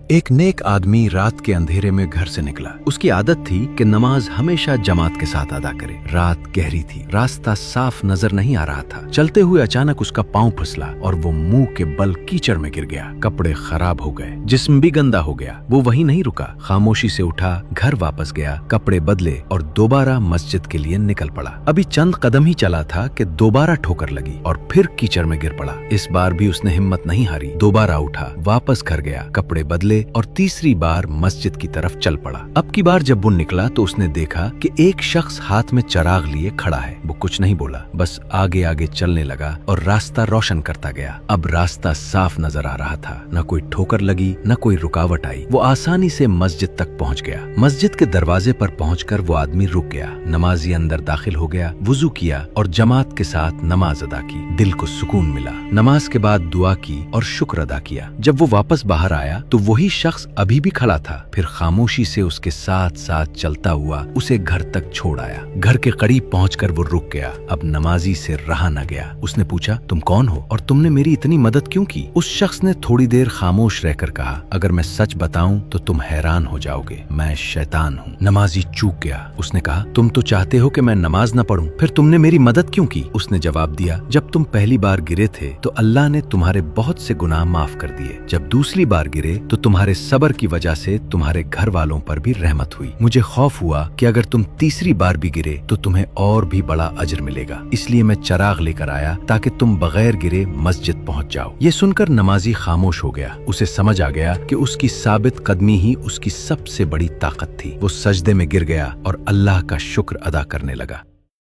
ایک نیک آدمی رات کے اندھیرے میں گھر سے نکلا۔ اس کی عادت تھی کہ نماز ہمیشہ جماعت کے ساتھ ادا کرے۔ رات گہری تھی، راستہ صاف نظر نہیں آ رہا تھا۔ چلتے ہوئے اچانک اس کا پاؤں پھسلا اور وہ منہ کے بل کیچڑ میں گر گیا۔ کپڑے خراب ہو گئے، جسم بھی گندا ہو گیا۔ وہ وہیں نہیں رکا، خاموشی سے اٹھا، گھر واپس گیا، کپڑے بدلے اور دوبارہ مسجد کے لیے نکل پڑا۔ ابھی چند قدم ہی چلا تھا کہ دوبارہ ٹھوکر لگی اور پھر کیچڑ میں گر پڑا۔ اس بار بھی اس نے ہمت نہیں ہاری، دوبارہ اٹھا، واپس گھر گیا، کپڑے بدلے اور تیسری بار مسجد کی طرف چل پڑا۔ اب کی بار جب وہ نکلا تو اس نے دیکھا کہ ایک شخص ہاتھ میں چراغ لیے کھڑا ہے۔ وہ کچھ نہیں بولا، بس آگے آگے چلنے لگا اور راستہ روشن کرتا گیا۔ اب راستہ صاف نظر آ رہا تھا، نہ کوئی ٹھوکر لگی، نہ کوئی رکاوٹ آئی۔ وہ آسانی سے مسجد تک پہنچ گیا۔ مسجد کے دروازے پر پہنچ کر وہ آدمی رک گیا۔ نمازی اندر داخل ہو گیا، وضو کیا اور جماعت کے ساتھ نماز ادا کی۔ دل کو سکون ملا۔ نماز کے بعد دعا کی اور شکر ادا کیا۔ جب وہ واپس باہر آیا تو وہی شخص ابھی بھی کھڑا تھا۔ پھر خاموشی سے اس کے ساتھ ساتھ چلتا ہوا اسے گھر تک چھوڑ آیا۔ گھر کے قریب پہنچ کر وہ رک گیا۔ اب نمازی سے رہا نہ گیا۔ اس نے پوچھا، تم کون ہو اور تم نے میری اتنی مدد کیوں کی؟ اس شخص نے تھوڑی دیر خاموش رہ کر کہا، اگر میں سچ بتاؤں تو تم حیران ہو جاؤ گے، میں شیطان ہوں۔ نمازی چوک گیا۔ اس نے کہا، تم تو چاہتے ہو کہ میں نماز نہ پڑھوں، پھر تم نے میری مدد کیوں کی؟ اس نے جواب دیا، جب تم پہلی بار گرے تھے تو اللہ نے تمہارے بہت سے گناہ معاف کر دیے۔ جب دوسری بار گرے تو تمہارے صبر کی وجہ سے تمہارے گھر والوں پر بھی رحمت ہوئی۔ مجھے خوف ہوا کہ اگر تم تیسری بار بھی گرے تو تمہیں اور بھی بڑا اجر ملے گا، اس لیے میں چراغ لے کر آیا تاکہ تم بغیر گرے مسجد پہنچ جاؤ۔ یہ سن کر نمازی خاموش ہو گیا۔ اسے سمجھ آ گیا کہ اس کی ثابت قدمی ہی اس کی سب سے بڑی طاقت تھی۔ وہ سجدے میں گر گیا اور اللہ کا شکر ادا کرنے لگا۔